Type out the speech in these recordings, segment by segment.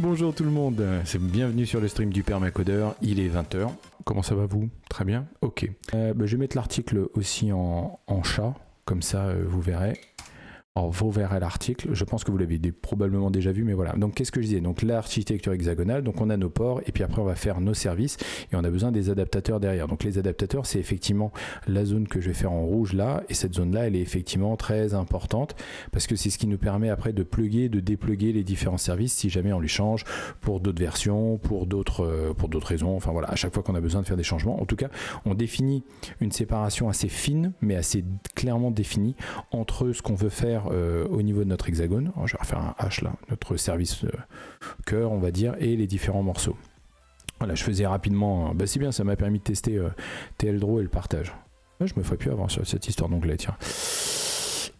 Bonjour tout le monde, bienvenue sur le stream du permacodeur, il est 20h. Comment ça va vous? Très bien. Ok. Je vais mettre l'article aussi en chat, comme ça vous verrez. Alors, vous verrez l'article, je pense que vous l'avez probablement déjà vu, mais voilà. Donc qu'est-ce que je disais? Donc l'architecture hexagonale, donc on a nos ports, et puis après on va faire nos services, et on a besoin des adaptateurs derrière. Donc les adaptateurs, c'est effectivement la zone que je vais faire en rouge là, et cette zone-là, elle est effectivement très importante, parce que c'est ce qui nous permet après de plugger, de dépluguer les différents services, si jamais on les change pour d'autres versions, pour d'autres raisons, enfin voilà, à chaque fois qu'on a besoin de faire des changements. En tout cas, on définit une séparation assez fine, mais assez clairement définie, entre ce qu'on veut faire au niveau de notre hexagone, je vais refaire un H là, notre service cœur on va dire, et les différents morceaux. Voilà, je faisais rapidement, c'est bien, ça m'a permis de tester TLDraw et le partage. Je me ferais plus avoir sur cette histoire d'onglet, tiens.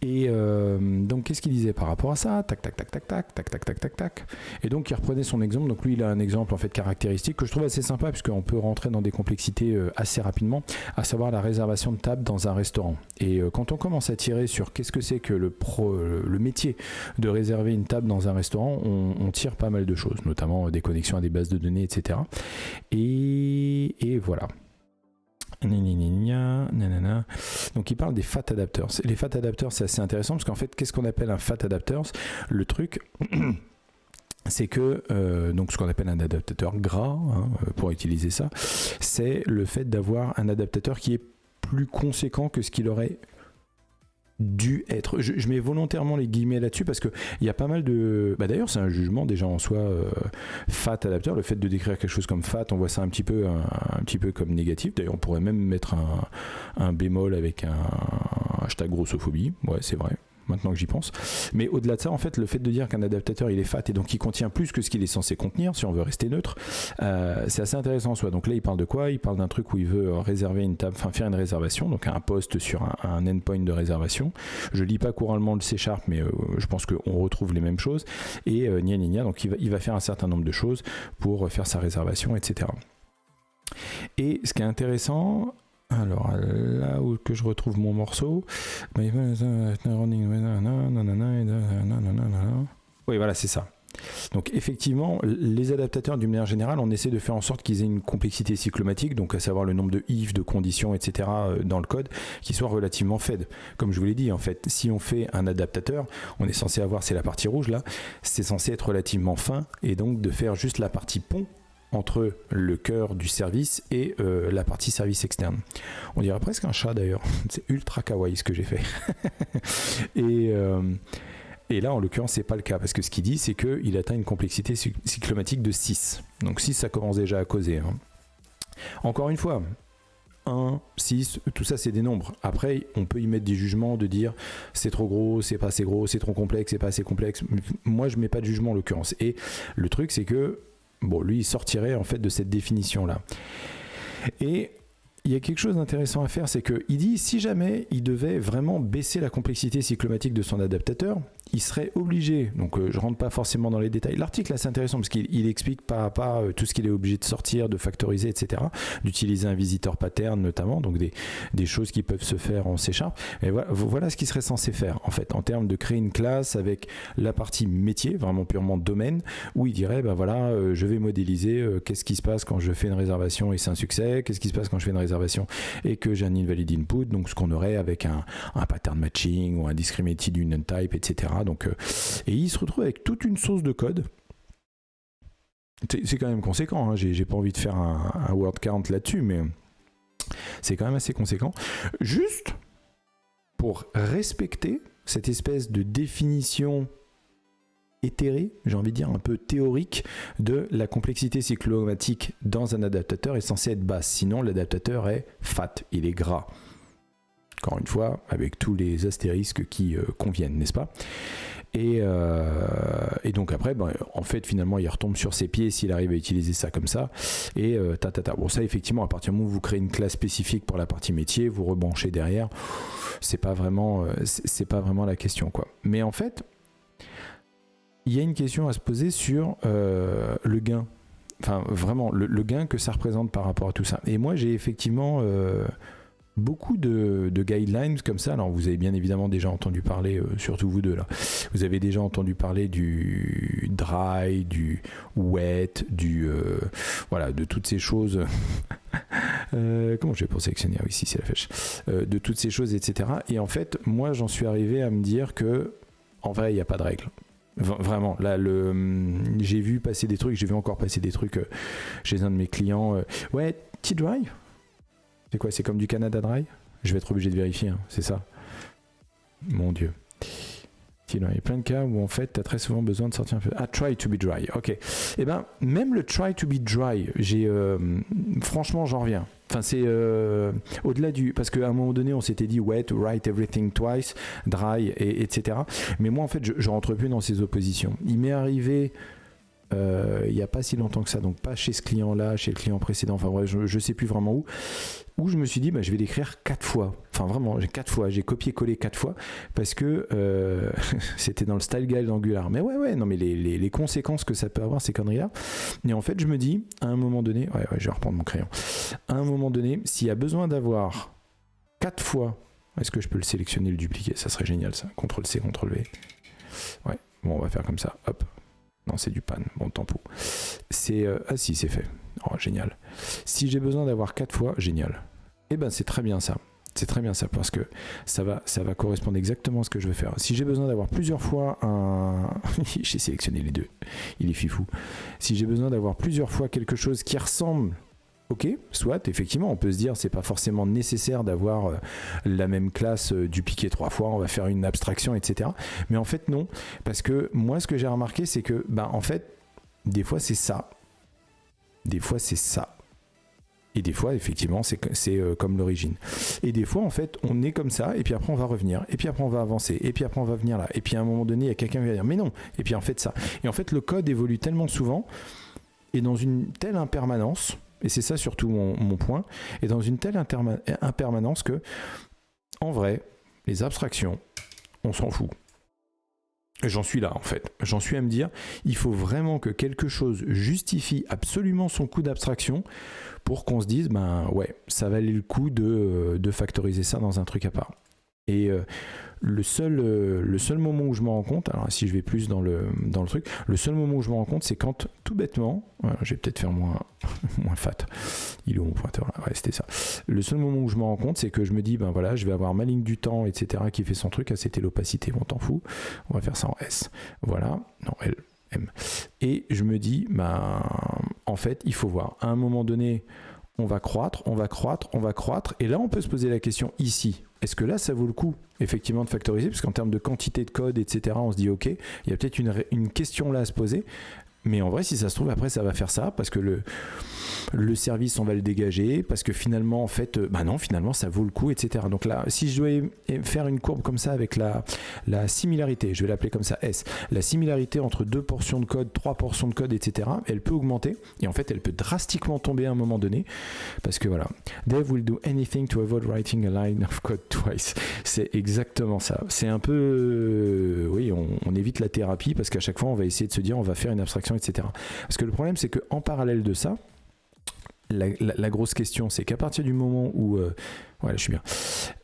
Et donc qu'est-ce qu'il disait par rapport à ça? Tac tac tac tac tac tac tac tac tac tac. Et donc il reprenait son exemple. Donc lui il a un exemple en fait caractéristique que je trouve assez sympa puisqu'on peut rentrer dans des complexités assez rapidement, à savoir la réservation de table dans un restaurant. Et quand on commence à tirer sur qu'est-ce que c'est que le métier de réserver une table dans un restaurant, on tire pas mal de choses, notamment des connexions à des bases de données, etc. Et voilà. Donc il parle des FAT adapters. Les FAT adapters, c'est assez intéressant parce qu'en fait, qu'est-ce qu'on appelle un FAT adapters? Le truc, c'est que donc ce qu'on appelle un adaptateur gras, pour utiliser ça, c'est le fait d'avoir un adaptateur qui est plus conséquent que ce qu'il aurait dû être. Je mets volontairement les guillemets là-dessus parce qu'il y a pas mal de... d'ailleurs, c'est un jugement déjà en soi, FAT adapteur, le fait de décrire quelque chose comme FAT, on voit ça un petit peu comme négatif. D'ailleurs, on pourrait même mettre un bémol avec un hashtag grossophobie. Ouais, c'est vrai, maintenant que j'y pense. Mais au-delà de ça, en fait, le fait de dire qu'un adaptateur, il est fat et donc il contient plus que ce qu'il est censé contenir, si on veut rester neutre, c'est assez intéressant en soi. Donc là, il parle de quoi? Il parle d'un truc où il veut réserver une table, enfin faire une réservation, donc un post sur un endpoint de réservation. Je lis pas couramment le C#, mais je pense qu'on retrouve les mêmes choses. Et donc il va faire un certain nombre de choses pour faire sa réservation, etc. Et ce qui est intéressant... Alors là où que je retrouve mon morceau, oui voilà, c'est ça. Donc effectivement, les adaptateurs d'une manière générale, on essaie de faire en sorte qu'ils aient une complexité cyclomatique, donc à savoir le nombre de if, de conditions, etc. dans le code, qui soit relativement faible. Comme je vous l'ai dit, en fait, si on fait un adaptateur, on est censé avoir, c'est la partie rouge là, c'est censé être relativement fin, et donc de faire juste la partie pont entre le cœur du service et la partie service externe. On dirait presque un chat d'ailleurs, c'est ultra kawaii ce que j'ai fait. Et là en l'occurrence c'est pas le cas, parce que ce qu'il dit c'est qu'il atteint une complexité cyclomatique de 6. Donc 6 ça commence déjà à causer. Encore une fois, 1, 6, tout ça c'est des nombres. Après on peut y mettre des jugements de dire c'est trop gros, c'est pas assez gros, c'est trop complexe, c'est pas assez complexe. Moi je mets pas de jugement en l'occurrence. Et le truc c'est que lui, il sortirait en fait de cette définition-là. Et il y a quelque chose d'intéressant à faire, c'est qu'il dit, si jamais il devait vraiment baisser la complexité cyclomatique de son adaptateur, il serait obligé, donc je rentre pas forcément dans les détails, l'article est assez intéressant parce qu'il explique pas à pas tout ce qu'il est obligé de sortir, de factoriser, etc., d'utiliser un visiteur pattern notamment, donc des choses qui peuvent se faire en C#. Et voilà ce qu'il serait censé faire en fait, en termes de créer une classe avec la partie métier, vraiment purement domaine, où il dirait, je vais modéliser qu'est-ce qui se passe quand je fais une réservation et c'est un succès, qu'est-ce qui se passe quand je fais une réservation et que j'ai un invalid input, donc ce qu'on aurait avec un pattern matching ou un discriminated union type, etc. Donc, et il se retrouve avec toute une source de code. C'est quand même conséquent, j'ai pas envie de faire un word count là-dessus, mais c'est quand même assez conséquent. Juste pour respecter cette espèce de définition éthérée, j'ai envie de dire un peu théorique, de la complexité cyclomatique dans un adaptateur est censée être basse, sinon l'adaptateur est fat, il est gras. Encore une fois, avec tous les astérisques qui conviennent, n'est-ce pas? Et donc après, en fait, finalement, il retombe sur ses pieds s'il arrive à utiliser ça comme ça. Et Bon, ça, effectivement, à partir du moment où vous créez une classe spécifique pour la partie métier, vous rebranchez derrière, c'est pas vraiment la question, quoi. Mais en fait, il y a une question à se poser sur le gain. Enfin, vraiment, le gain que ça représente par rapport à tout ça. Et moi, j'ai effectivement... beaucoup de guidelines comme ça. Alors vous avez bien évidemment déjà entendu parler, surtout vous deux là, vous avez déjà entendu parler du dry, du wet, voilà, de toutes ces choses. Comment je vais pour sélectionner? Ah oui, ici c'est la flèche. De toutes ces choses, etc. Et en fait, moi j'en suis arrivé à me dire que en vrai, il n'y a pas de règle. Vraiment, là, j'ai vu passer des trucs, j'ai vu encore passer des trucs chez un de mes clients. Ouais, T-Dry? C'est quoi? C'est comme du Canada Dry? Je vais être obligé de vérifier, hein, c'est ça? Mon Dieu. Il y a plein de cas où en fait tu as très souvent besoin de sortir un peu. Ah, try to be dry, ok. Et ben même le try to be dry, franchement j'en reviens. Enfin c'est au-delà du... Parce qu'à un moment donné on s'était dit wet, write everything twice, dry, etc. Mais moi en fait je rentre plus dans ces oppositions. Il m'est arrivé... il n'y a pas si longtemps que ça, donc pas chez ce client-là, chez le client précédent, enfin bref, je sais plus vraiment où je me suis dit, je vais l'écrire 4 fois. Enfin vraiment, j'ai 4 fois, j'ai copié-collé 4 fois, parce que c'était dans le style guide d'Angular. Mais ouais, non mais les conséquences que ça peut avoir, ces conneries-là. Et en fait, je me dis, à un moment donné, ouais, je vais reprendre mon crayon. À un moment donné, s'il y a besoin d'avoir 4 fois, est-ce que je peux le sélectionner, le dupliquer? Ça serait génial ça, CTRL-C, CTRL-V. Ouais, bon, on va faire comme ça, hop. Non, c'est du pan. Bon, tant pis. Ah si, c'est fait. Oh, génial. Si j'ai besoin d'avoir 4 fois, génial. Eh ben, c'est très bien ça. C'est très bien ça parce que ça va correspondre exactement à ce que je veux faire. Si j'ai besoin d'avoir plusieurs fois j'ai sélectionné les deux. Il est fifou. Si j'ai besoin d'avoir plusieurs fois quelque chose qui ressemble... Ok, soit, effectivement, on peut se dire c'est pas forcément nécessaire d'avoir la même classe dupliquée 3 fois, on va faire une abstraction, etc. Mais en fait, non, parce que moi, ce que j'ai remarqué, c'est que, en fait, des fois, c'est ça. Des fois, c'est ça. Et des fois, effectivement, c'est comme l'origine. Et des fois, en fait, on est comme ça, et puis après, on va revenir, et puis après, on va avancer, et puis après, on va venir là. Et puis, à un moment donné, il y a quelqu'un qui va dire, mais non, et puis en fait, ça. Et en fait, le code évolue tellement souvent, et dans une telle impermanence, et c'est ça surtout mon point, et dans une telle impermanence que, en vrai, les abstractions, on s'en fout. J'en suis là en fait. J'en suis à me dire, il faut vraiment que quelque chose justifie absolument son coût d'abstraction pour qu'on se dise, ouais, ça valait le coup de factoriser ça dans un truc à part. Et le seul moment où je m'en rends compte, alors si je vais plus dans le truc, le seul moment où je m'en rends compte, c'est quand, tout bêtement, je vais peut-être faire moins fat, il est où mon pointeur là? Ouais, c'était ça. Le seul moment où je m'en rends compte, c'est que je me dis, voilà, je vais avoir ma ligne du temps, etc., qui fait son truc, c'était l'opacité, on t'en fout, on va faire ça en S. Voilà, non, L, M. Et je me dis, en fait, il faut voir, à un moment donné, on va croître, et là, on peut se poser la question ici. Est-ce que là, ça vaut le coup, effectivement, de factoriser? Parce qu'en termes de quantité de code, etc., on se dit, OK, il y a peut-être une question là à se poser. Mais en vrai, si ça se trouve, après, ça va faire ça, parce que le service, on va le dégager, parce que finalement, en fait, non, finalement, ça vaut le coup, etc. Donc là, si je dois faire une courbe comme ça avec la similarité, je vais l'appeler comme ça, S, la similarité entre 2 portions de code, 3 portions de code, etc., elle peut augmenter, et en fait, elle peut drastiquement tomber à un moment donné, parce que voilà, Dev will do anything to avoid writing a line of code twice. C'est exactement ça. C'est un peu, oui, on évite la thérapie, parce qu'à chaque fois, on va essayer de se dire, on va faire une abstraction, etc. Parce que le problème, c'est qu'en parallèle de ça, la grosse question, c'est qu'à partir du moment où... voilà, je suis bien.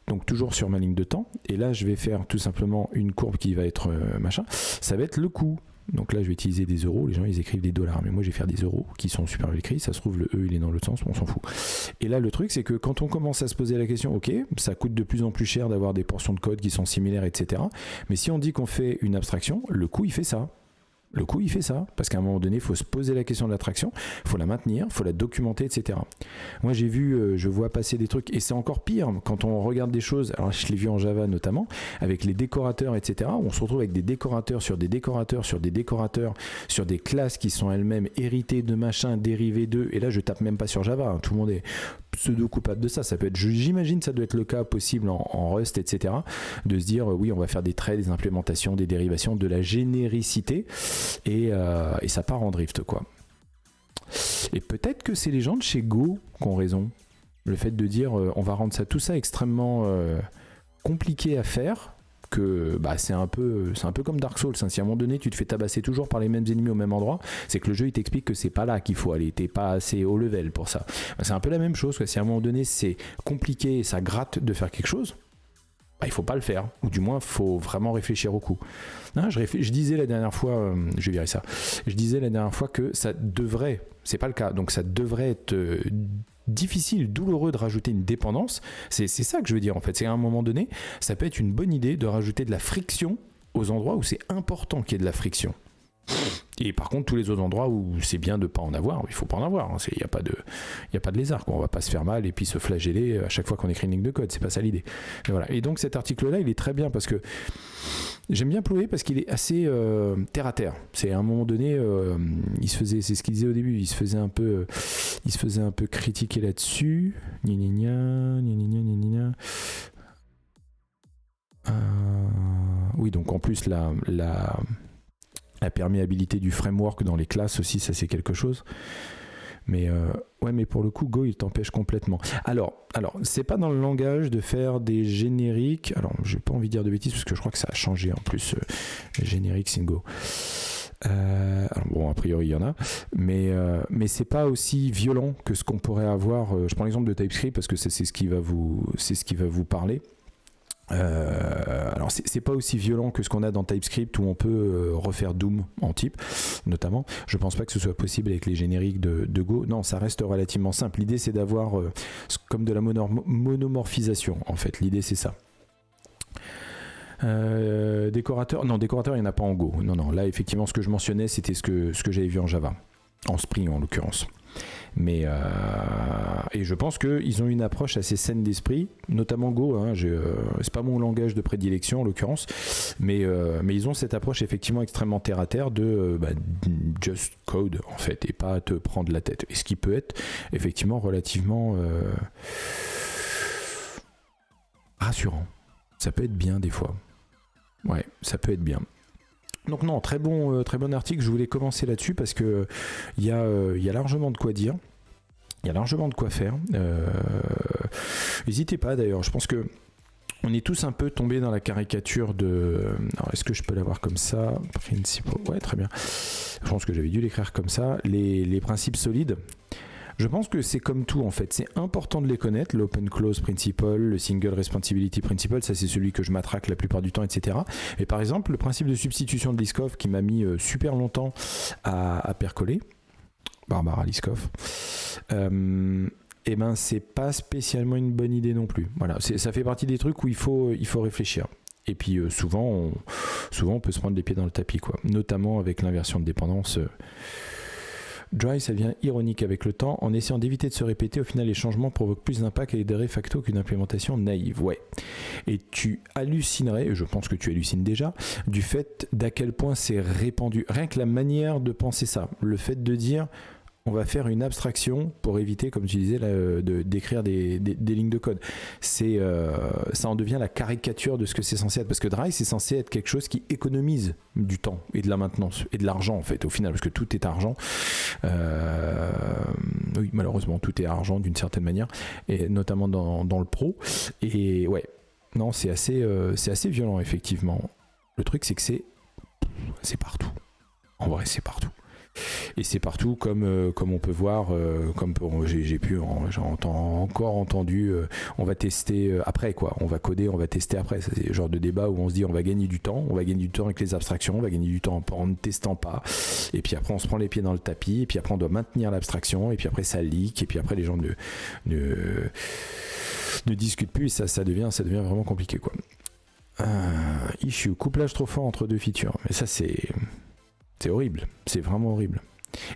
Donc, toujours sur ma ligne de temps. Et là, je vais faire tout simplement une courbe qui va être machin. Ça va être le coût. Donc là, je vais utiliser des euros. Les gens, ils écrivent des dollars. Mais moi, je vais faire des euros qui sont super bien écrits. Ça se trouve, le E, il est dans l'autre sens. On s'en fout. Et là, le truc, c'est que quand on commence à se poser la question, OK, ça coûte de plus en plus cher d'avoir des portions de code qui sont similaires, etc. Mais si on dit qu'on fait une abstraction, le coût, il fait ça. Le coût, il fait ça, parce qu'à un moment donné, il faut se poser la question de l'attraction, il faut la maintenir, il faut la documenter, etc. Moi, j'ai vu, je vois passer des trucs, et c'est encore pire quand on regarde des choses, alors je l'ai vu en Java notamment, avec les décorateurs, etc., où on se retrouve avec des décorateurs sur des décorateurs, sur des décorateurs, sur des classes qui sont elles-mêmes héritées de machin, dérivées d'eux, et là, je tape même pas sur Java, hein, tout le monde est pseudo-coupable de ça. Ça peut être, j'imagine, ça doit être le cas possible en Rust, etc., de se dire, oui, on va faire des traits, des implémentations, des dérivations, de la généricité, et ça part en drift, quoi. Et peut-être que c'est les gens de chez Go qui ont raison. Le fait de dire on va rendre tout ça extrêmement compliqué à faire, que c'est un peu comme Dark Souls, hein. Si à un moment donné tu te fais tabasser toujours par les mêmes ennemis au même endroit, c'est que le jeu il t'explique que c'est pas là qu'il faut aller, t'es pas assez haut level pour ça. C'est un peu la même chose, quoi. Si à un moment donné c'est compliqué et ça gratte de faire quelque chose, il faut pas le faire, ou du moins faut vraiment réfléchir au coup. Je disais la dernière fois, je vais virer ça, je disais la dernière fois que ça devrait, c'est pas le cas, donc ça devrait être difficile, douloureux de rajouter une dépendance. C'est ça que je veux dire en fait, c'est qu'à un moment donné ça peut être une bonne idée de rajouter de la friction aux endroits où c'est important qu'il y ait de la friction. Et par contre, tous les autres endroits où c'est bien de ne pas en avoir, il ne faut pas en avoir. Il n'y a pas de lézard, quoi. On ne va pas se faire mal et puis se flageller à chaque fois qu'on écrit une ligne de code. C'est pas ça l'idée. Mais voilà. Et donc cet article-là, il est très bien parce que j'aime bien Ploué parce qu'il est assez terre à terre. C'est à un moment donné, c'est ce qu'il disait au début, il se faisait un peu critiquer là-dessus. Oui, donc en plus la perméabilité du framework dans les classes aussi, ça c'est quelque chose. Mais mais pour le coup, Go il t'empêche complètement. Alors, c'est pas dans le langage de faire des génériques. Alors, j'ai pas envie de dire de bêtises parce que je crois que ça a changé en plus. Les génériques in Go. Alors bon, a priori il y en a, mais c'est pas aussi violent que ce qu'on pourrait avoir. Je prends l'exemple de TypeScript parce que c'est ce qui va vous parler. Alors c'est pas aussi violent que ce qu'on a dans TypeScript où on peut refaire Doom en type notamment. Je pense pas que ce soit possible avec les génériques de Go. Non, ça reste relativement simple. L'idée c'est d'avoir comme de la monomorphisation en fait. L'idée c'est ça. Décorateur, il n'y en a pas en Go. Non, là effectivement ce que je mentionnais c'était ce que j'avais vu en Java, en Spring en l'occurrence. Mais et je pense qu'ils ont une approche assez saine d'esprit, notamment Go. C'est pas mon langage de prédilection en l'occurrence, mais ils ont cette approche effectivement extrêmement terre à terre de just code en fait et pas te prendre la tête. Et ce qui peut être effectivement relativement rassurant. Ça peut être bien des fois. Ouais, ça peut être bien. Donc non, très bon article. Je voulais commencer là-dessus parce que il y a largement de quoi dire. Il y a largement de quoi faire. N'hésitez pas d'ailleurs. Je pense que on est tous un peu tombés dans la caricature de. Alors, est-ce que je peux l'avoir comme ça? Principal. Ouais, très bien. Je pense que j'avais dû l'écrire comme ça. Les principes solides. Je pense que c'est comme tout en fait, c'est important de les connaître, l'open close principle, le single responsibility principle, ça c'est celui que je matraque la plupart du temps, etc. Et par exemple, le principe de substitution de Liskov qui m'a mis super longtemps à percoler, Barbara Liskov, c'est pas spécialement une bonne idée non plus. Voilà, ça fait partie des trucs où il faut réfléchir. Et puis souvent on peut se prendre les pieds dans le tapis, quoi. Notamment avec l'inversion de dépendance. Dry, ça devient ironique avec le temps. En essayant d'éviter de se répéter, au final, les changements provoquent plus d'impact et de facto qu'une implémentation naïve. Ouais. Et tu hallucinerais, et je pense que tu hallucines déjà, du fait d'à quel point c'est répandu. Rien que la manière de penser ça. Le fait de dire, on va faire une abstraction pour éviter, comme tu disais, d'écrire des lignes de code. Ça en devient la caricature de ce que c'est censé être. Parce que Dry, c'est censé être quelque chose qui économise du temps et de la maintenance et de l'argent, en fait, au final, parce que tout est argent. Oui, malheureusement, tout est argent d'une certaine manière, et notamment dans le pro. Et ouais, non, c'est assez violent, effectivement. Le truc, c'est que c'est partout. En vrai, c'est partout. Et c'est partout comme on peut voir, j'ai encore entendu, on va tester après quoi, on va coder, on va tester après. C'est le genre de débat où on se dit on va gagner du temps avec les abstractions, on va gagner du temps en ne testant pas, et puis après on se prend les pieds dans le tapis, et puis après on doit maintenir l'abstraction, et puis après ça leak, et puis après les gens ne discutent plus, et ça devient vraiment compliqué quoi. Issue, couplage trop fort entre deux features, mais ça c'est horrible, c'est vraiment horrible.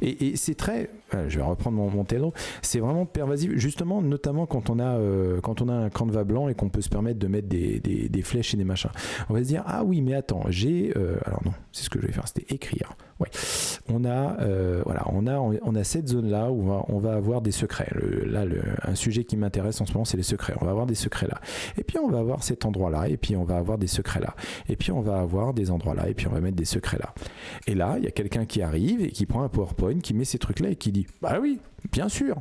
Et c'est très, je vais reprendre mon télo, c'est vraiment pervasif, justement, notamment quand on a un canevas blanc et qu'on peut se permettre de mettre des flèches et des machins. On va se dire, ah oui, mais attends, alors non, c'est ce que je vais faire, c'était écrire. Ouais. On a cette zone-là où on va avoir des secrets. Un sujet qui m'intéresse en ce moment, c'est les secrets. On va avoir des secrets là. Et puis on va avoir cet endroit-là, et puis on va avoir des secrets là. Et puis on va avoir des endroits là, et puis on va mettre des secrets là. Et là, il y a quelqu'un qui arrive et qui prend un PowerPoint, qui met ces trucs-là et qui dit, bah oui, bien sûr,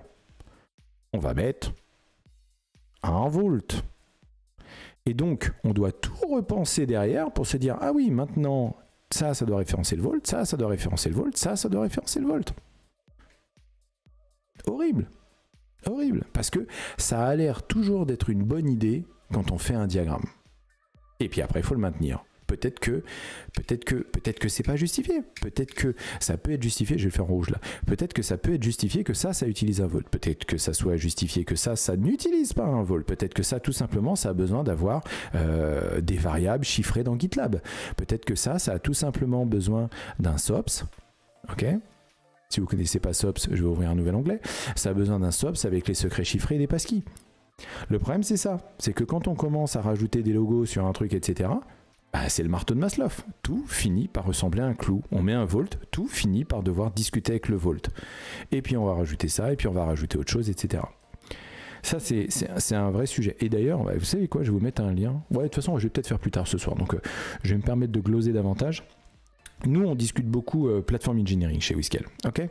on va mettre un vault. Et donc, on doit tout repenser derrière pour se dire, ah oui, maintenant, ça doit référencer le volt, ça doit référencer le volt, ça doit référencer le volt. Horrible. Horrible. Parce que ça a l'air toujours d'être une bonne idée quand on fait un diagramme. Et puis après, il faut le maintenir. Peut-être que c'est pas justifié. Peut-être que ça peut être justifié, je vais le faire en rouge là. Peut-être que ça peut être justifié que ça utilise un volt. Peut-être que ça soit justifié que ça n'utilise pas un volt. Peut-être que ça, tout simplement, ça a besoin d'avoir des variables chiffrées dans GitLab. Peut-être que ça a tout simplement besoin d'un SOPS. Ok ? Si vous ne connaissez pas SOPS, je vais ouvrir un nouvel onglet. Ça a besoin d'un SOPS avec les secrets chiffrés et des passkeys. Le problème, c'est ça. C'est que quand on commence à rajouter des logos sur un truc, etc., c'est le marteau de Maslow. Tout finit par ressembler à un clou. On met un volt, tout finit par devoir discuter avec le volt. Et puis on va rajouter ça, et puis on va rajouter autre chose, etc. Ça, c'est un vrai sujet. Et d'ailleurs, vous savez quoi, je vais vous mettre un lien. Ouais, de toute façon, je vais peut-être faire plus tard ce soir. Donc, je vais me permettre de gloser davantage. Nous, on discute beaucoup platform engineering chez Whiskel. Ok ?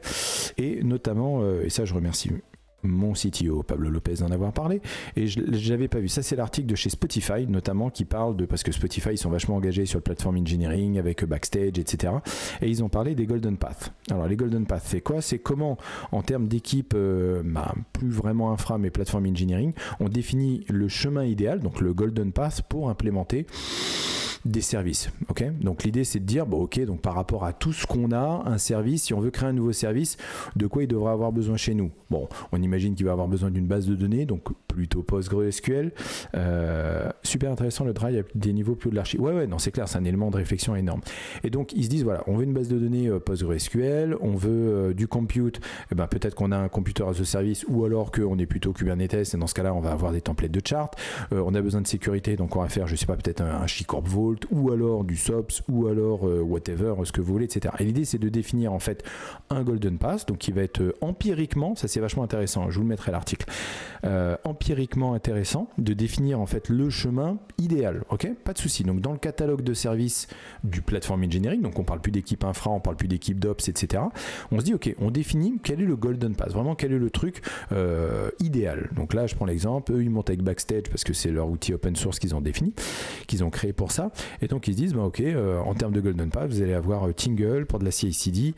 Et notamment, et ça, je remercie mon CTO, Pablo Lopez, d'en avoir parlé, et je l'avais pas vu. Ça, c'est l'article de chez Spotify, notamment, qui parle de, parce que Spotify, ils sont vachement engagés sur le platform engineering, avec Backstage, etc. Et ils ont parlé des Golden Path. Alors, les Golden Path, c'est quoi ? C'est comment, en termes d'équipe, plus vraiment infra, mais platform engineering, on définit le chemin idéal, donc le Golden Path, pour implémenter des services, ok ? Donc l'idée c'est de dire, ok, donc par rapport à tout ce qu'on a, un service, si on veut créer un nouveau service, de quoi il devra avoir besoin chez nous ? Bon, on imagine qu'il va avoir besoin d'une base de données, donc plutôt PostgreSQL. Super intéressant le drive à des niveaux plus haut de l'archi. Ouais, non, c'est clair, c'est un élément de réflexion énorme. Et donc ils se disent, voilà, on veut une base de données PostgreSQL, on veut du compute, peut-être qu'on a un computer as a service, ou alors qu'on est plutôt Kubernetes, et dans ce cas-là, on va avoir des templates de chart. On a besoin de sécurité, donc on va faire, je sais pas, peut-être un HashiCorp Vault, ou alors du SOPS, ou alors whatever, ce que vous voulez, etc. Et l'idée, c'est de définir en fait un Golden Path, donc qui va être empiriquement, ça c'est vachement intéressant, je vous le mettrai l'article, empiriquement intéressant, de définir en fait le chemin idéal, ok ? Pas de souci. Donc dans le catalogue de services du platform engineering, donc on parle plus d'équipe infra, on parle plus d'équipe d'ops, etc. On se dit, ok, on définit quel est le Golden Path, vraiment quel est le truc idéal. Donc là, je prends l'exemple, eux ils montent avec Backstage parce que c'est leur outil open source qu'ils ont défini, qu'ils ont créé pour ça. Et donc ils se disent, ok, en termes de Golden Path, vous allez avoir Tingle pour de la CI/CD,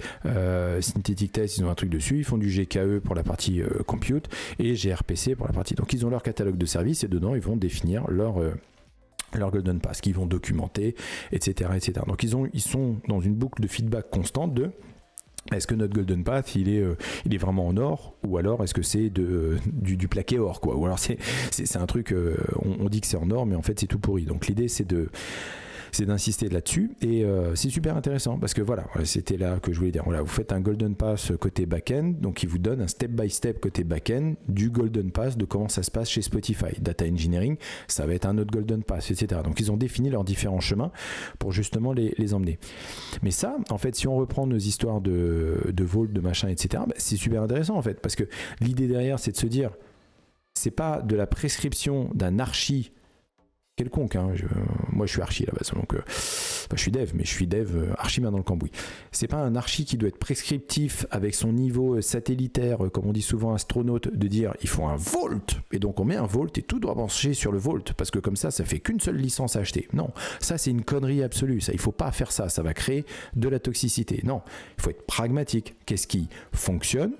Synthetic Test, ils ont un truc dessus, ils font du GKE pour la partie compute et gRPC pour la partie. Donc ils ont leur catalogue de services et dedans ils vont définir leur Golden Path, qu'ils vont documenter, etc., etc. Donc ils sont dans une boucle de feedback constante de est-ce que notre Golden Path il est vraiment en or, ou alors est-ce que c'est du plaqué or, quoi, ou alors c'est un truc on dit que c'est en or mais en fait c'est tout pourri. Donc l'idée c'est d'insister là-dessus et c'est super intéressant parce que voilà, c'était là que je voulais dire. Voilà, vous faites un Golden Path côté back-end, donc il vous donne un step-by-step côté back-end du Golden Path de comment ça se passe chez Spotify. Data Engineering, ça va être un autre Golden Path, etc. Donc ils ont défini leurs différents chemins pour justement les emmener. Mais ça, en fait, si on reprend nos histoires de Vault, de machin, etc., c'est super intéressant en fait parce que l'idée derrière, c'est de se dire, c'est pas de la prescription d'un archi quelconque, hein. Moi je suis archi à la base, donc je suis dev, mais je suis dev archi main dans le cambouis. C'est pas un archi qui doit être prescriptif avec son niveau satellitaire, comme on dit souvent astronaute, de dire il faut un volt, et donc on met un volt et tout doit brancher sur le volt, parce que comme ça fait qu'une seule licence à acheter. Non, ça c'est une connerie absolue, ça il faut pas faire ça va créer de la toxicité. Non, il faut être pragmatique. Qu'est-ce qui fonctionne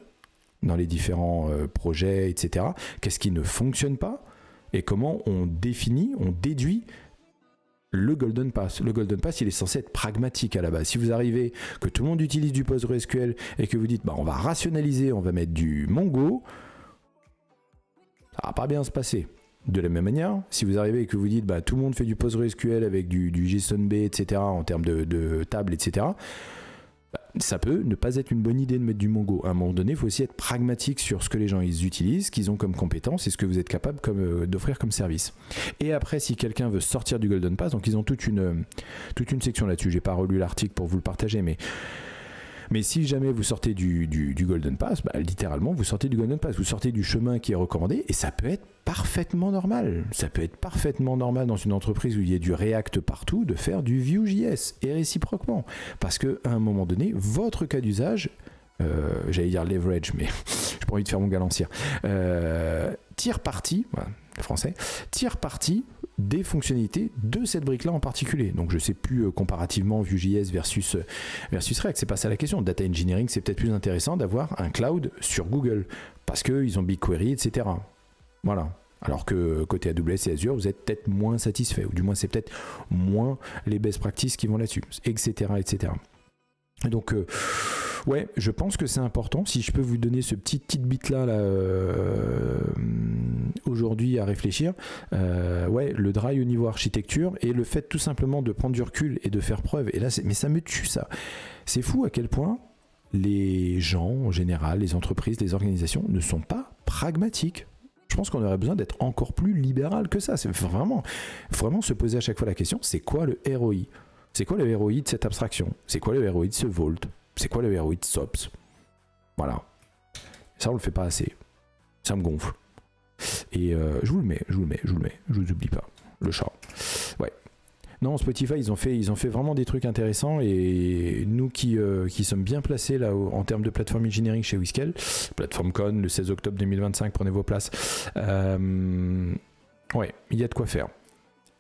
dans les différents projets, etc. Qu'est-ce qui ne fonctionne pas? Et comment on définit, on déduit le Golden Path. Le Golden Path, il est censé être pragmatique à la base. Si vous arrivez, que tout le monde utilise du PostgreSQL et que vous dites, on va rationaliser, on va mettre du Mongo, ça va pas bien se passer. De la même manière, si vous arrivez et que vous dites, tout le monde fait du PostgreSQL avec du JSONB, etc., en termes de table, etc., ça peut ne pas être une bonne idée de mettre du Mongo. À un moment donné, il faut aussi être pragmatique sur ce que les gens ils utilisent, ce qu'ils ont comme compétences et ce que vous êtes capable d'offrir comme service. Et après, si quelqu'un veut sortir du Golden Path, donc ils ont toute une section là-dessus. J'ai pas relu l'article pour vous le partager, mais si jamais vous sortez du Golden Path, littéralement, vous sortez du Golden Path, vous sortez du chemin qui est recommandé, et ça peut être parfaitement normal. Ça peut être parfaitement normal dans une entreprise où il y a du React partout, de faire du Vue.js, et réciproquement. Parce qu'à un moment donné, votre cas d'usage, j'allais dire leverage, mais j'ai pas envie de faire mon galancière, tire parti, voilà, français, tire parti des fonctionnalités de cette brique-là en particulier. Donc je ne sais plus comparativement Vue.js versus React, c'est pas ça la question. Data engineering, c'est peut-être plus intéressant d'avoir un cloud sur Google parce qu'ils ont BigQuery, etc. Voilà. Alors que côté AWS et Azure, vous êtes peut-être moins satisfait, ou du moins c'est peut-être moins les best practices qui vont là-dessus, etc. etc. Donc, ouais, je pense que c'est important. Si je peux vous donner ce petit tidbit-là aujourd'hui à réfléchir, ouais, le drive au niveau architecture et le fait tout simplement de prendre du recul et de faire preuve. Et là, mais ça me tue, ça. C'est fou à quel point les gens, en général, les entreprises, les organisations ne sont pas pragmatiques. Je pense qu'on aurait besoin d'être encore plus libéral que ça. C'est vraiment se poser à chaque fois la question, c'est quoi le ROI ? C'est quoi le ROI de cette abstraction ? C'est quoi le ROI de ce Vault ? C'est quoi le ROI de SOPS ? Voilà. Ça, on le fait pas assez. Ça me gonfle. Et je vous le mets. Je vous oublie pas. Le chat. Ouais. Non, Spotify, ils ont fait vraiment des trucs intéressants et nous qui sommes bien placés là en termes de plateforme engineering chez Whiskel, plateforme Con, le 16 octobre 2025, prenez vos places. Ouais, il y a de quoi faire.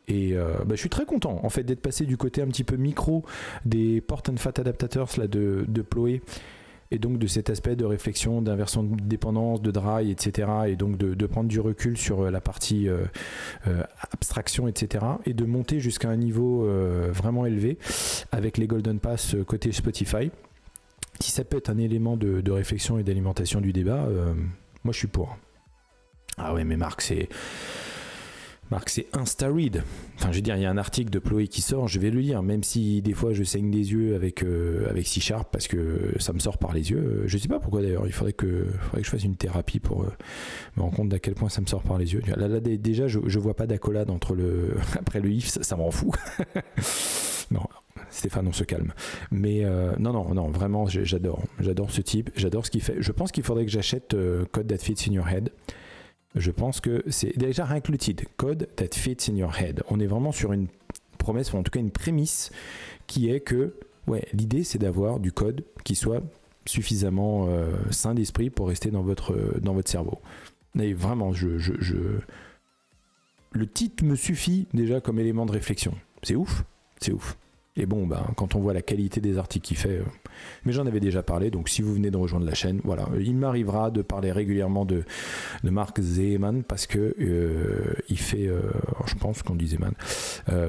Et je suis très content en fait d'être passé du côté un petit peu micro des port and fat adaptators là, de Ploe, et donc de cet aspect de réflexion, d'inversion de dépendance, de dry, etc. Et donc de prendre du recul sur la partie abstraction, etc. Et de monter jusqu'à un niveau vraiment élevé avec les Golden Pass côté Spotify. Si ça peut être un élément de réflexion et d'alimentation du débat, moi je suis pour. Ah ouais, mais Marc, c'est Insta-read. Enfin, je veux dire, il y a un article de Ploe qui sort, je vais le lire, même si des fois je saigne des yeux avec C# parce que ça me sort par les yeux. Je sais pas pourquoi d'ailleurs, il faudrait que je fasse une thérapie pour me rendre compte d'à quel point ça me sort par les yeux. Là déjà, je vois pas d'accolade entre après le if, ça m'en fout. Non, Stéphane, on se calme. Mais non, vraiment, j'adore ce type, j'adore ce qu'il fait. Je pense qu'il faudrait que j'achète Code That Fits in Your Head. Je pense que c'est déjà rien que le titre, Code That Fits in Your Head. On est vraiment sur une promesse, ou en tout cas une prémisse, qui est que ouais, l'idée c'est d'avoir du code qui soit suffisamment sain d'esprit pour rester dans votre cerveau. Et vraiment, le titre me suffit déjà comme élément de réflexion. C'est ouf. Et bon, quand on voit la qualité des articles qu'il fait, mais j'en avais déjà parlé, donc si vous venez de rejoindre la chaîne, voilà, il m'arrivera de parler régulièrement de Mark Zeeman parce que il fait, je pense qu'on dit Zeeman,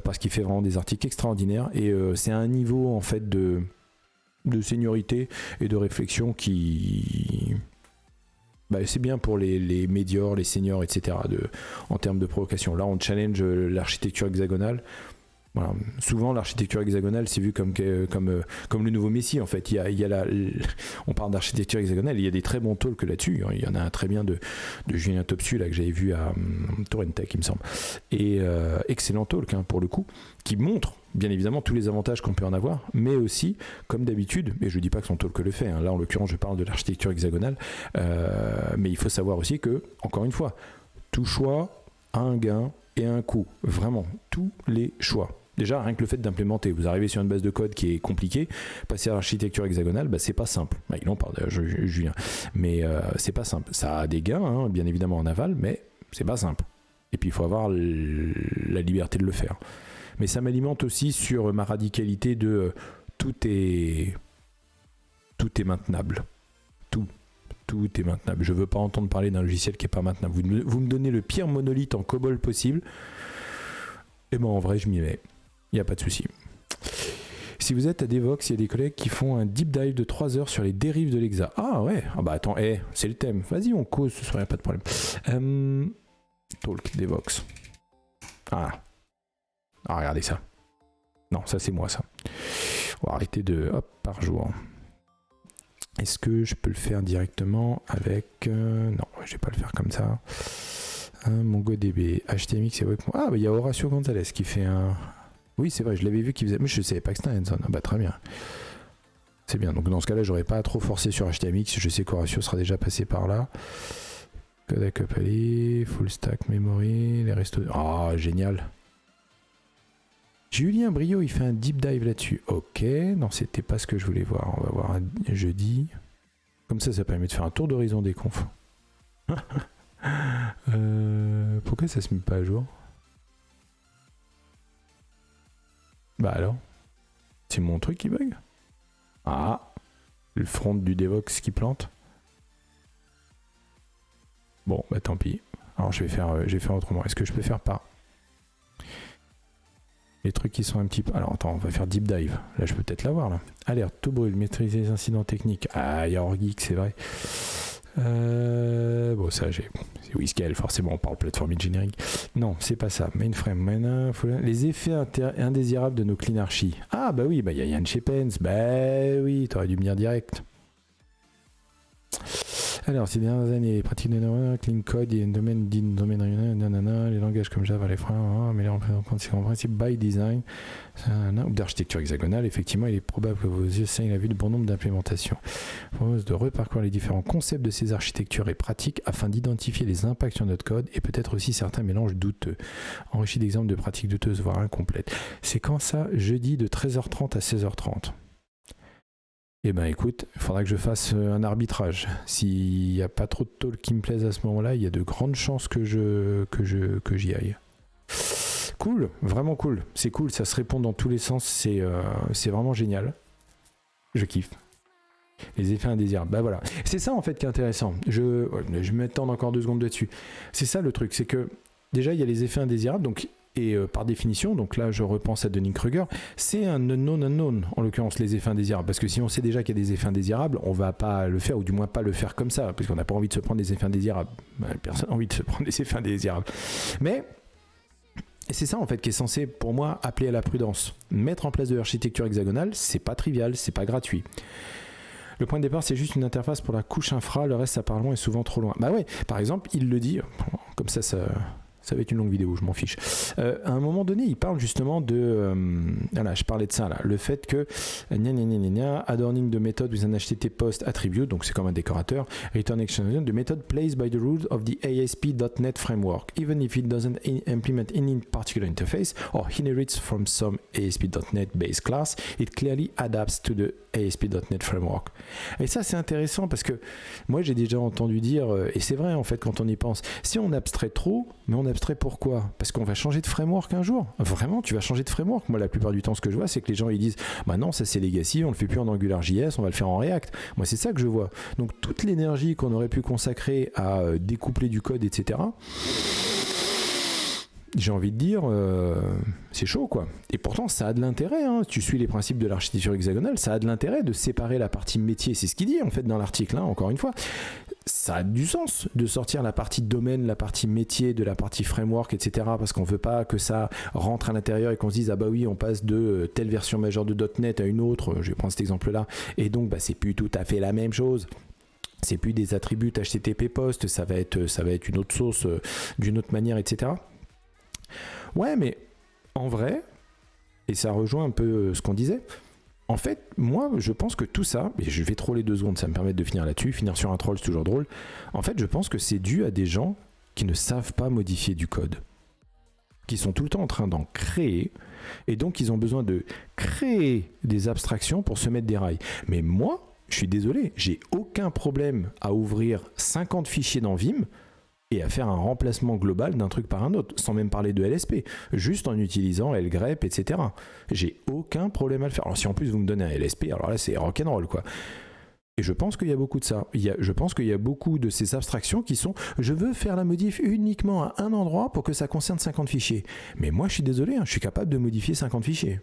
parce qu'il fait vraiment des articles extraordinaires et c'est un niveau en fait de seniorité et de réflexion qui c'est bien pour les médiors, les seniors, etc. En termes de provocation. Là, on challenge l'architecture hexagonale. Voilà. Souvent, l'architecture hexagonale, c'est vu comme le nouveau Messi. En fait, on parle d'architecture hexagonale. Il y a des très bons talks là-dessus. Il y en a un très bien de Julien Topsu là que j'avais vu à Torrentech, il me semble. Et excellent talk pour le coup, qui montre bien évidemment tous les avantages qu'on peut en avoir, mais aussi, comme d'habitude, et je ne dis pas que son talk le fait. Là, en l'occurrence, je parle de l'architecture hexagonale, mais il faut savoir aussi que, encore une fois, tout choix a un gain et un coût. Vraiment, tous les choix. Déjà, rien que le fait d'implémenter, vous arrivez sur une base de code qui est compliquée, passer à l'architecture hexagonale, c'est pas simple. Il en parle, Julien. Mais c'est pas simple. Ça a des gains, bien évidemment en aval, mais c'est pas simple. Et puis il faut avoir la liberté de le faire. Mais ça m'alimente aussi sur ma radicalité de tout est maintenable. Tout est maintenable. Je veux pas entendre parler d'un logiciel qui est pas maintenable. Vous me donnez le pire monolithe en COBOL possible, et en vrai, je m'y mets. Il n'y a pas de souci. Si vous êtes à Devox, il y a des collègues qui font un deep dive de 3 heures sur les dérives de l'Exa. Ah ouais, attends, c'est le thème. Vas-y, on cause, ce soir, il n'y a pas de problème. Talk Devox. Ah, regardez ça. Non, ça c'est moi, ça. On va arrêter par jour. Est-ce que je peux le faire directement avec... non, je vais pas le faire comme ça. MongoDB, HTMX et Web... il y a Horacio Gonzalez qui fait un... Oui, c'est vrai, je l'avais vu qu'il faisait... Mais je ne savais pas que c'était un hands-on. Très bien. C'est bien. Donc dans ce cas-là, j'aurais pas trop forcé sur HTMX. Je sais qu'Horacio sera déjà passé par là. Kodak Upali, Full Stack Memory, les restos... génial. Julien Brio, il fait un deep dive là-dessus. Ok, non, c'était pas ce que je voulais voir. On va voir un jeudi. Comme ça permet de faire un tour d'horizon des confs. Pourquoi ça se met pas à jour? Bah alors? C'est mon truc qui bug? Ah! Le front du Devox qui plante? Bon, bah tant pis. Alors je vais faire autrement. Est-ce que je peux faire par... Les trucs qui sont un petit peu... Alors attends, on va faire deep dive. Là, je peux peut-être l'avoir, là. Alerte, tout brûle, maîtriser les incidents techniques. Ah, il y a Orgeek, c'est vrai. Bon, ça, c'est Whiscale, forcément, on parle plateforme générique. Non, c'est pas ça. Mainframe, les effets indésirables de nos clean archi. Ah, bah oui, bah il y a Yann Shepens. Bah oui, t'aurais dû me dire direct. Alors, ces dernières années, les pratiques de neurones, clean code, il y a un domaine dit domaine nanana, les langages comme Java, les freins, mais les représentants, c'est en principe by design, ou d'architecture hexagonale. Effectivement, il est probable que vos yeux saignent la vue de bon nombre d'implémentations. Je propose de reparcourir les différents concepts de ces architectures et pratiques afin d'identifier les impacts sur notre code et peut-être aussi certains mélanges douteux, enrichis d'exemples de pratiques douteuses, voire incomplètes. C'est quand ça? Jeudi de 13h30 à 16h30. Eh ben écoute, il faudra que je fasse un arbitrage. S'il n'y a pas trop de talk qui me plaisent à ce moment-là, il y a de grandes chances que j'y aille. Cool, vraiment cool. C'est cool, ça se répond dans tous les sens, c'est vraiment génial. Je kiffe. Les effets indésirables, bah voilà. C'est ça en fait qui est intéressant. Je vais m'étendre encore 2 secondes dessus. C'est ça le truc, c'est que déjà il y a les effets indésirables, donc... Et par définition, donc là je repense à Dunning-Kruger, c'est un unknown, en l'occurrence les effets indésirables, parce que si on sait déjà qu'il y a des effets indésirables, on va pas le faire, ou du moins pas le faire comme ça, parce qu'on n'a pas envie de se prendre des effets indésirables. Personne n'a envie de se prendre des effets indésirables. Mais c'est ça en fait qui est censé, pour moi, appeler à la prudence. Mettre en place de l'architecture hexagonale, c'est pas trivial, c'est pas gratuit. Le point de départ, c'est juste une interface pour la couche infra, le reste ça part loin et souvent trop loin. Bah ouais, par exemple, il le dit, comme ça va être une longue vidéo, je m'en fiche. À un moment donné, il parle justement de... voilà, je parlais de ça là. Le fait que... adorning the method with an HTTP post attribute, donc c'est comme un décorateur. Return extension, the method plays by the rules of the ASP.NET framework, even if it doesn't implement any particular interface or inherits from some ASP.NET base class, it clearly adapts to the ASP.NET framework. Et ça, c'est intéressant parce que moi, j'ai déjà entendu dire, et c'est vrai en fait quand on y pense, si on abstrait trop, mais on abstrait pourquoi? Parce qu'on va changer de framework un jour. Vraiment, tu vas changer de framework. Moi, la plupart du temps, ce que je vois, c'est que les gens ils disent bah non, ça c'est legacy, on le fait plus en AngularJS, on va le faire en React. Moi, c'est ça que je vois. Donc, toute l'énergie qu'on aurait pu consacrer à découpler du code, etc., j'ai envie de dire, c'est chaud quoi. Et pourtant, ça a de l'intérêt. Hein. Tu suis les principes de l'architecture hexagonale, ça a de l'intérêt de séparer la partie métier. C'est ce qu'il dit en fait dans l'article, hein, encore une fois. Ça a du sens de sortir la partie domaine, la partie métier de la partie framework, etc. Parce qu'on veut pas que ça rentre à l'intérieur et qu'on se dise ah bah oui, on passe de telle version majeure de .NET à une autre. Je vais prendre cet exemple-là. Et donc, bah, c'est plus tout à fait la même chose. C'est plus des attributs HTTP post, ça va être une autre sauce d'une autre manière, etc. Ouais, mais en vrai, et ça rejoint un peu ce qu'on disait, en fait, moi, je pense que tout ça, et je vais troller 2 secondes, ça me permet de finir là-dessus, finir sur un troll, c'est toujours drôle. En fait, je pense que c'est dû à des gens qui ne savent pas modifier du code, qui sont tout le temps en train d'en créer, et donc ils ont besoin de créer des abstractions pour se mettre des rails. Mais moi, je suis désolé, j'ai aucun problème à ouvrir 50 fichiers dans Vim, et à faire un remplacement global d'un truc par un autre, sans même parler de LSP, juste en utilisant LGREP, etc. J'ai aucun problème à le faire. Alors si en plus vous me donnez un LSP, alors là c'est rock'n'roll quoi. Et je pense qu'il y a beaucoup de ça. Je pense qu'il y a beaucoup de ces abstractions qui sont « je veux faire la modif uniquement à un endroit pour que ça concerne 50 fichiers ». Mais moi je suis désolé, hein, je suis capable de modifier 50 fichiers.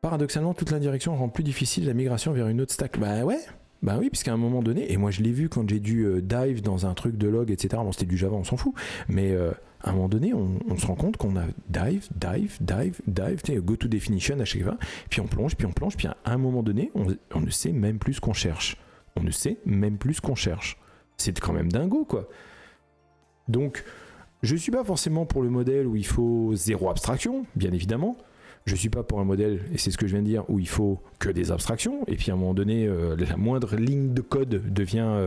Paradoxalement, toute l'indirection rend plus difficile la migration vers une autre stack. Bah ouais. Ben oui, puisqu'à un moment donné, et moi je l'ai vu quand j'ai dû dive dans un truc de log, etc. Bon, c'était du Java, on s'en fout, mais à un moment donné, on se rend compte qu'on a dive, go to definition à chaque fois, puis on plonge, puis à un moment donné, on ne sait même plus ce qu'on cherche. C'est quand même dingo, quoi. Donc, je suis pas forcément pour le modèle où il faut zéro abstraction, bien évidemment. Je suis pas pour un modèle, et c'est ce que je viens de dire, où il faut que des abstractions, et puis à un moment donné, la moindre ligne de code devient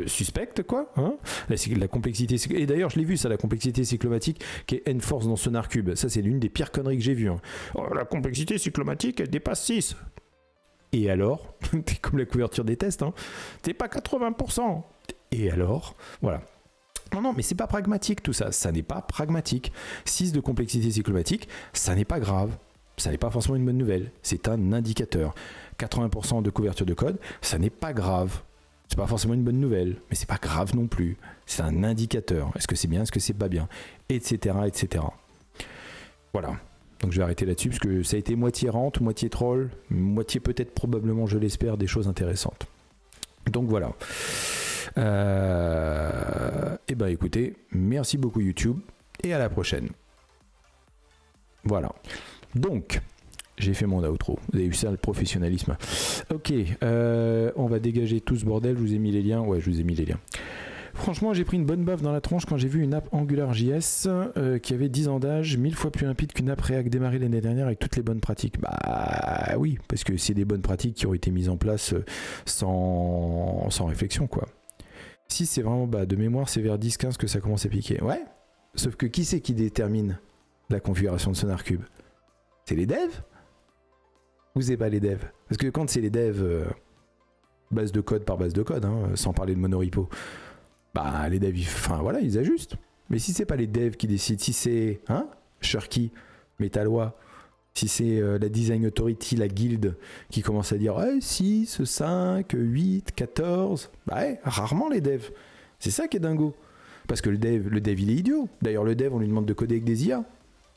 suspecte, quoi. Hein, la complexité, et d'ailleurs, je l'ai vu, ça, la complexité cyclomatique qui est N-force dans SonarCube. Ça, c'est l'une des pires conneries que j'ai vues. Hein. Oh, la complexité cyclomatique, elle dépasse 6. Et alors, c'est comme la couverture des tests, hein. T'es pas 80%. Et alors, voilà. Non, mais c'est pas pragmatique tout ça. Ça n'est pas pragmatique. 6 de complexité cyclomatique, ça n'est pas grave. Ça n'est pas forcément une bonne nouvelle. C'est un indicateur. 80% de couverture de code, ça n'est pas grave. C'est pas forcément une bonne nouvelle, mais c'est pas grave non plus. C'est un indicateur. Est-ce que c'est bien, est-ce que c'est pas bien, etc., etc. Voilà. Donc je vais arrêter là-dessus parce que ça a été moitié rente, moitié troll, moitié peut-être probablement, je l'espère, des choses intéressantes. Donc voilà. Et ben écoutez, merci beaucoup YouTube et à la prochaine. Voilà. Donc, j'ai fait mon outro. Vous avez vu ça, le professionnalisme. Ok, on va dégager tout ce bordel. Je vous ai mis les liens. Ouais, je vous ai mis les liens. Franchement, j'ai pris une bonne baffe dans la tronche quand j'ai vu une app AngularJS qui avait 10 ans d'âge, 1000 fois plus limpide qu'une app React démarrée l'année dernière avec toutes les bonnes pratiques. Bah oui, parce que c'est des bonnes pratiques qui ont été mises en place sans réflexion, quoi. Si c'est vraiment de mémoire, c'est vers 10-15 que ça commence à piquer. Ouais, sauf que qui c'est qui détermine la configuration de SonarCube? C'est les devs? Ou c'est pas les devs? Parce que quand c'est les devs, base de code par base de code, hein, sans parler de monorepo, bah les devs, ils ajustent. Mais si c'est pas les devs qui décident, si c'est Shirky, Metalois, si c'est la Design Authority, la guilde, qui commence à dire 6, 5, 8, 14, bah ouais, rarement les devs. C'est ça qui est dingo. Parce que le dev il est idiot. D'ailleurs le dev on lui demande de coder avec des IA.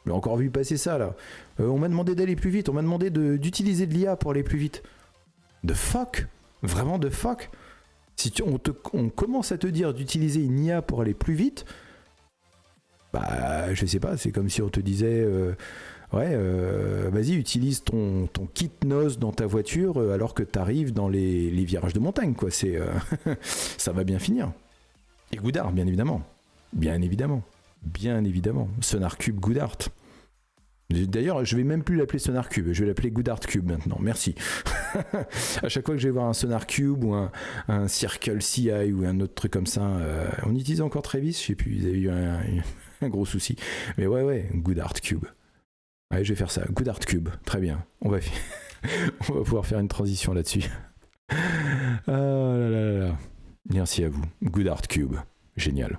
J'ai encore vu passer ça là. On m'a demandé d'aller plus vite, on m'a demandé d'utiliser de l'IA pour aller plus vite. De fuck. Vraiment de fuck. Si on commence à te dire d'utiliser une IA pour aller plus vite, bah je sais pas, c'est comme si on te disait vas-y utilise ton kit NOS dans ta voiture alors que tu arrives dans les virages de montagne, quoi. C'est ça va bien finir. Et Goodart, bien évidemment. Bien évidemment. SonarCube Goodart. D'ailleurs, je vais même plus l'appeler SonarCube, je vais l'appeler Goodart Cube maintenant. Merci. À chaque fois que je vais voir un SonarCube ou un Circle CI ou un autre truc comme ça, on utilise encore Travis, je sais plus, ils avaient eu un gros souci. Mais ouais, Goodart Cube. Ouais, je vais faire ça. Goodart Cube, très bien. On va pouvoir faire une transition là-dessus. Ah là là là là. Merci à vous. Goodart Cube, génial.